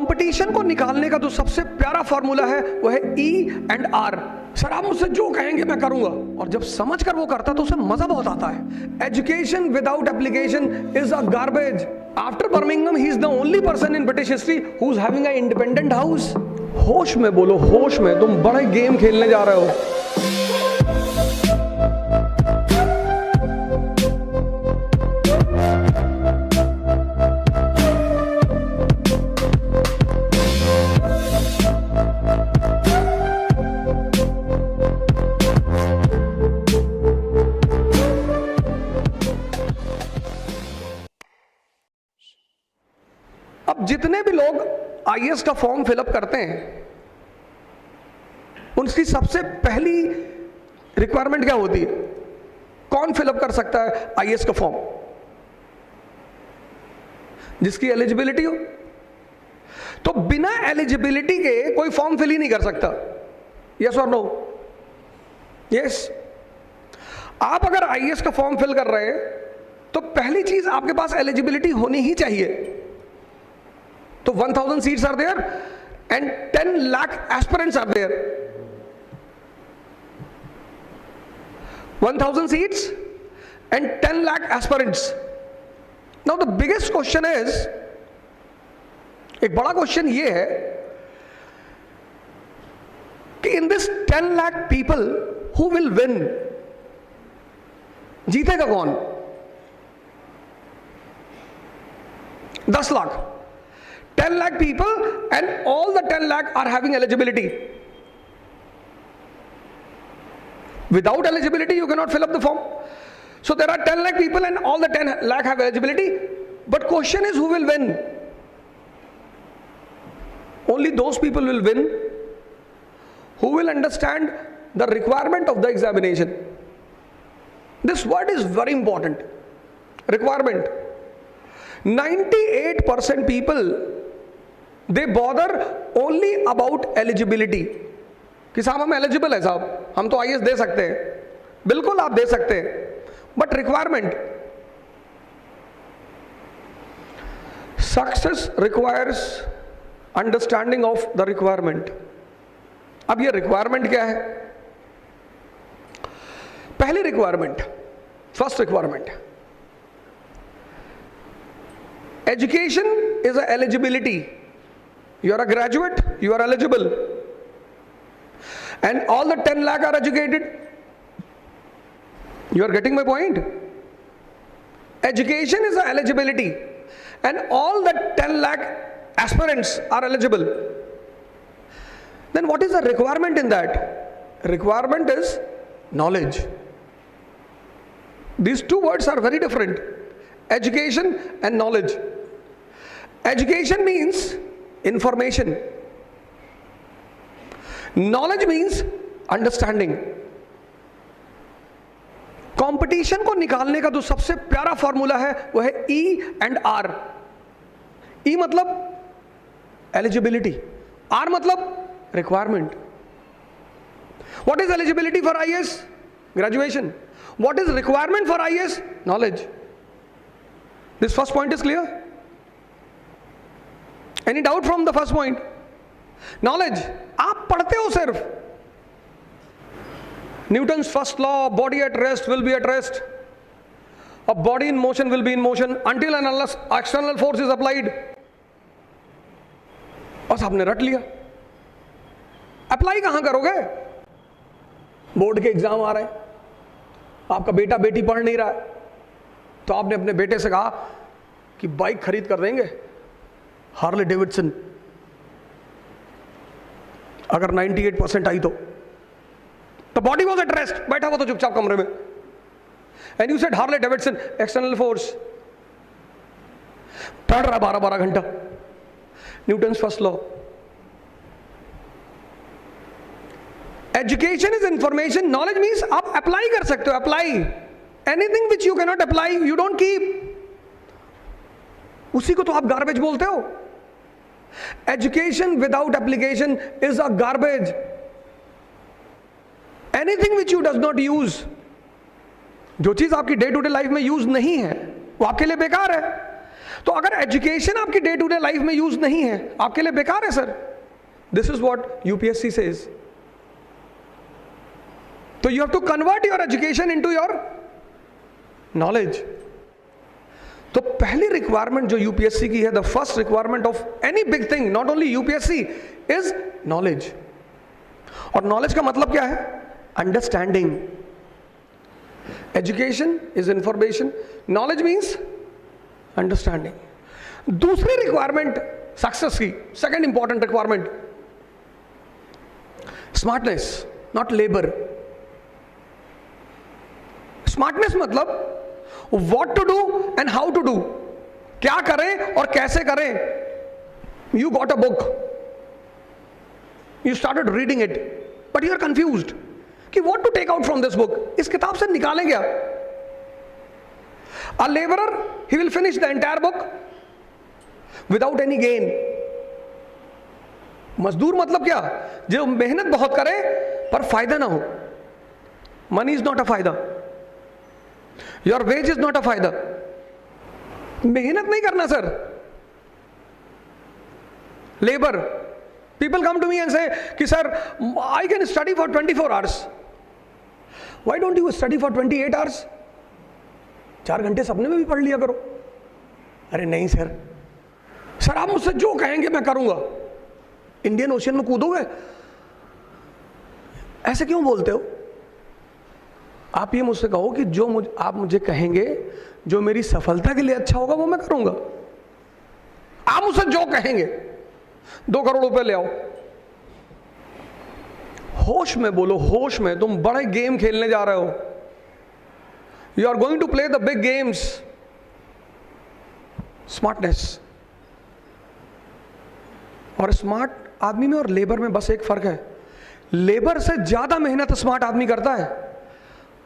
Competition को निकालने का जो सबसे प्यारा फॉर्मूला है वो है ई एंड आर। सर आप मुझसे जो कहेंगे मैं करूंगा, और जब समझ कर वो करता तो उसे मजा बहुत आता है। Education without application is a garbage. After Birmingham he is the only person in British history who is having a independent house. होश में बोलो, होश में। तुम बड़े गेम खेलने जा रहे हो। अब जितने भी लोग आईएएस का फॉर्म फिलअप करते हैं, उनकी सबसे पहली रिक्वायरमेंट क्या होती है? कौन फिलअप कर सकता है आईएएस का फॉर्म? जिसकी एलिजिबिलिटी हो। तो बिना एलिजिबिलिटी के कोई फॉर्म फिल ही नहीं कर सकता। यस और नो? यस। आप अगर आईएएस का फॉर्म फिल कर रहे हैं तो पहली चीज आपके पास एलिजिबिलिटी होनी ही चाहिए। तो 1000 seats are there and 10 lakh aspirants are there. 1000 seats and 10 lakh aspirants. Now the biggest question is, एक बड़ा क्वेश्चन ये है कि in this 10 lakh people who will win, जीतेगा कौन? 10 lakh. 10 lakh people and all the 10 lakh are having eligibility. Without eligibility you cannot fill up the form. So there are 10 lakh people and all the 10 lakh have eligibility. But question is, who will win? Only those people will win who will understand the requirement of the examination. This word is very important. Requirement. 98% people, they bother only about eligibility. कि साहब हम eligible है, साहब हम तो IAS दे सकते हैं। बिल्कुल आप दे सकते हैं, but requirement, success requires understanding of the requirement. अब ये रिक्वायरमेंट क्या है? पहली requirement, first requirement, education is a eligibility. You are a graduate, you are eligible, and all the 10 lakh are educated. You are getting my point? Education is a eligibility and all the 10 lakh aspirants are eligible. Then what is the requirement in that? Requirement is knowledge. These two words are very different. Education and knowledge. Education means information. Knowledge means understanding. Competition को निकालने का जो सबसे प्यारा formula है वो है E and R. E मतलब एलिजिबिलिटी, आर मतलब requirement. What is eligibility for IAS? Graduation. What is requirement for IAS? Knowledge. This first point is clear? Any doubt from the first point? Knowledge. आप पढ़ते हो सिर्फ Newton's first law, body at rest will be at rest, a body in motion will be in motion until and unless external force is applied. बस आपने रट लिया। Apply कहां करोगे? बोर्ड के एग्जाम आ रहे हैं, आपका बेटा बेटी पढ़ नहीं रहा है, तो आपने अपने बेटे से कहा कि बाइक खरीद कर देंगे, हार्ले डेविडसन, अगर 98% आई तो बॉडी वॉज एट रेस्ट, बैठा हुआ तो चुपचाप कमरे में, and you said Harley Davidson external force, पढ़ रहा 12-12 घंटा Newton's first law. Education is information, knowledge means आप अप्लाई कर सकते हो। Apply anything which you cannot apply you don't keep, उसी को तो आप गार्बेज बोलते हो। Education without application is a garbage. Anything which you does not use, जो चीज आपकी डे टू डे लाइफ में यूज नहीं है वो आपके लिए बेकार है। तो अगर एजुकेशन आपकी डे टू डे लाइफ में यूज नहीं है, आपके लिए बेकार है sir. This is what UPSC says. तो you have to convert your education into your knowledge. तो पहली रिक्वायरमेंट जो यूपीएससी की है, the first requirement of any big thing, not only UPSC, is knowledge. और नॉलेज का मतलब क्या है? Understanding. Education is information, knowledge means understanding. दूसरी रिक्वायरमेंट सक्सेस की, second important requirement, smartness, not labour. Smartness मतलब what to do and how to do, क्या करें और कैसे करें। You got a book, you started reading it, but you are confused कि what to take out from this book, इस किताब से निकालें क्या। A labourer, he will finish the entire book without any gain. मजदूर मतलब क्या? जो मेहनत बहुत करे पर फायदा ना हो। मनी इज नॉट अ फायदा, your wage is not a फायदा। मेहनत नहीं करना sir. Labour, people come to me and say कि sir I can study for 24 hours, why don't you study for 28 hours? 4 घंटे सपने में भी पढ़ लिया करो। अरे नहीं सर, सर आप मुझसे जो कहेंगे मैं करूंगा। इंडियन ओशियन में कूदोगे? ऐसे क्यों बोलते हो? आप ये मुझसे कहो कि जो आप मुझे कहेंगे, जो मेरी सफलता के लिए अच्छा होगा वो मैं करूंगा। आप मुझसे जो कहेंगे, 2 करोड़ रुपए ले आओ। होश में बोलो, होश में। तुम बड़े गेम खेलने जा रहे हो। You are going to play the big games. Smartness. और स्मार्ट आदमी में और लेबर में बस एक फर्क है, लेबर से ज्यादा मेहनत स्मार्ट आदमी करता है,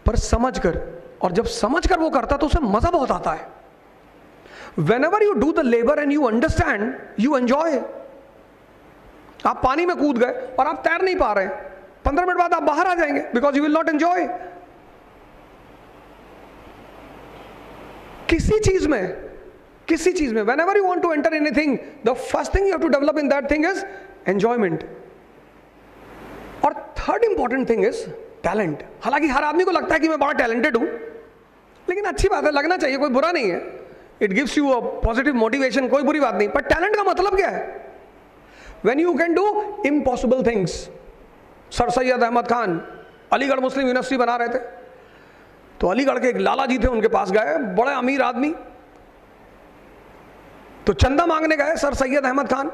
पर समझकर। और जब समझकर वो करता तो उसे मजा बहुत आता है। Whenever you do the labor and you understand, you enjoy. आप पानी में कूद गए और आप तैर नहीं पा रहे, 15 मिनट बाद आप बाहर आ जाएंगे, because you will not enjoy. किसी चीज में whenever you want to enter anything, the first thing you have to develop in that thing is enjoyment. और third important thing is talent. हालांकि हर आदमी को लगता है कि मैं बड़ा टैलेंटेड हूं, लेकिन अच्छी बात है, लगना चाहिए, कोई बुरा नहीं है। It gives you a positive motivation, कोई बुरी बात नहीं। पर टैलेंट का मतलब क्या है? When you can do impossible things. Sir Syed Ahmad Khan Aligarh Muslim university बना रहे थे, तो अलीगढ़ के एक लाला जी थे, उनके पास गए, बड़े अमीर आदमी, तो चंदा मांगने गए सर सैयद अहमद खान।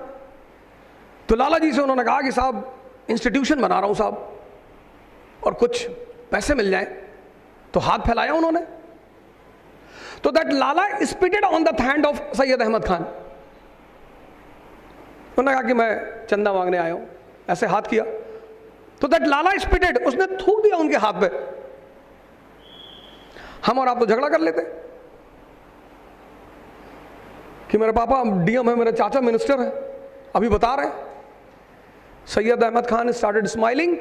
तो लाला जी से उन्होंने कहा कि साहब इंस्टीट्यूशन बना रहा हूं साहब, और कुछ पैसे मिल जाए। तो हाथ फैलाया उन्होंने, तो that Lala spitted on the hand of Syed Ahmad Khan. उन्होंने कहा कि मैं चंदा मांगने आया हूं, ऐसे हाथ किया, तो दैट लाला स्पिटेड, उसने थूक दिया उनके हाथ पे। हम और आप तो झगड़ा कर लेते कि मेरे पापा डीएम है, मेरे चाचा मिनिस्टर है, अभी बता रहे हैं। Syed Ahmad Khan started smiling,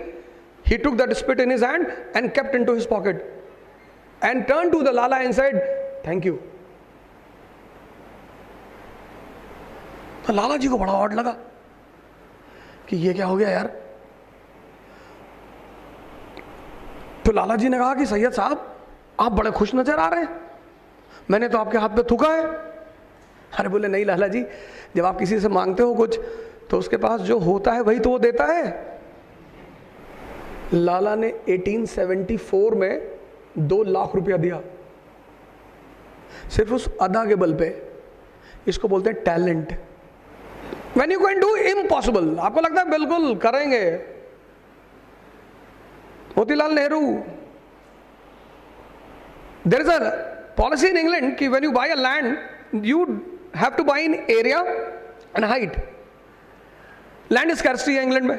he took that spit in his hand and kept into his pocket and turned to the lala and said thank you. तो लाला जी को बड़ा ऑड लगा कि ये क्या हो गया यार। तो लाला जी ने कहा कि सैयद साहब आप बड़े खुश नजर आ रहे हैं, मैंने तो आपके हाथ पे थूका है। अरे बोले नहीं लाला जी, जब आप किसी से मांगते हो कुछ तो उसके पास जो होता है वही तो वो देता है। लाला ने 1874 में 2 लाख रुपया दिया, सिर्फ उस अदा के बल पे। इसको बोलते हैं talent. When you can do impossible, आपको लगता है बिल्कुल करेंगे। Motilal Nehru, there is a policy in England कि when you buy a land you have to buy in area and height. Land scarcity है इंग्लैंड में,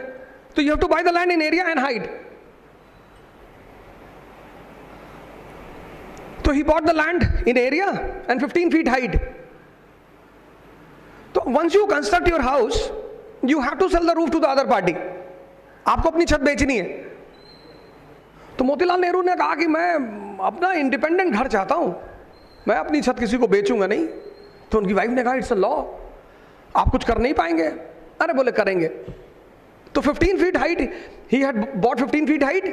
तो you have to buy the land in area and height. तो he bought the land in area and 15 feet height. तो once you construct your house you have to sell the roof to the other party. आपको अपनी छत बेचनी है। तो मोतीलाल नेहरू ने कहा कि मैं अपना इंडिपेंडेंट घर चाहता हूं, मैं अपनी छत किसी को बेचूंगा नहीं। तो उनकी वाइफ ने कहा इट्स अ लॉ, आप कुछ कर नहीं पाएंगे। अरे बोले करेंगे। तो 15 feet height, he had bought 15 feet height,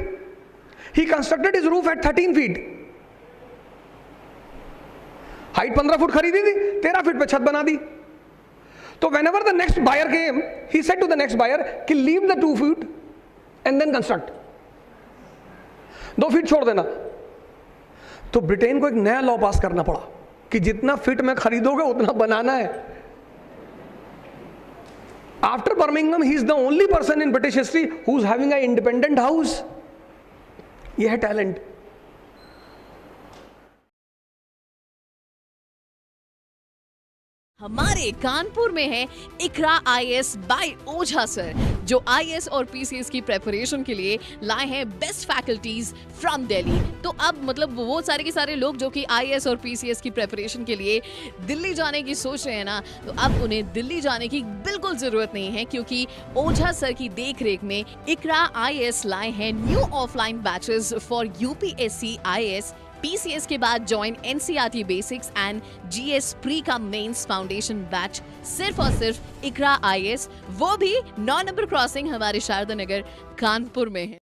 he constructed his roof at 13 feet. Height 15 foot खरीदी थी, 13 फीट पे छत बना दी। तो whenever the next buyer came, he said to the next buyer कि leave the 2 feet and then construct, 2 feet छोड़ देना। तो ब्रिटेन को एक नया लॉ पास करना पड़ा कि जितना फीट में खरीदोगे उतना बनाना है। After Birmingham, he is the only person in British history who's having an independent house. यह है टैलेंट। हमारे कानपुर में है इकरा आईएएस बाय ओझा सर, जो आईएएस और पीसीएस की प्रेपरेशन के लिए लाए हैं बेस्ट फैकल्टीज फ्रॉम दिल्ली। तो अब मतलब वो सारे के सारे लोग जो कि आईएएस और पीसीएस की प्रेपरेशन के लिए दिल्ली जाने की सोच रहे हैं ना, तो अब उन्हें दिल्ली जाने की बिल्कुल जरूरत नहीं है, क्योंकि ओझा सर की देखरेख में इकरा आईएएस लाए हैं new offline batches for UPSC IAS PCS के बाद join NCERT basics and GS pre का मेंस फाउंडेशन बैच सिर्फ और सिर्फ इकरा आईएएस, वो भी 9 नंबर क्रॉसिंग हमारे शारदा नगर कानपुर में है।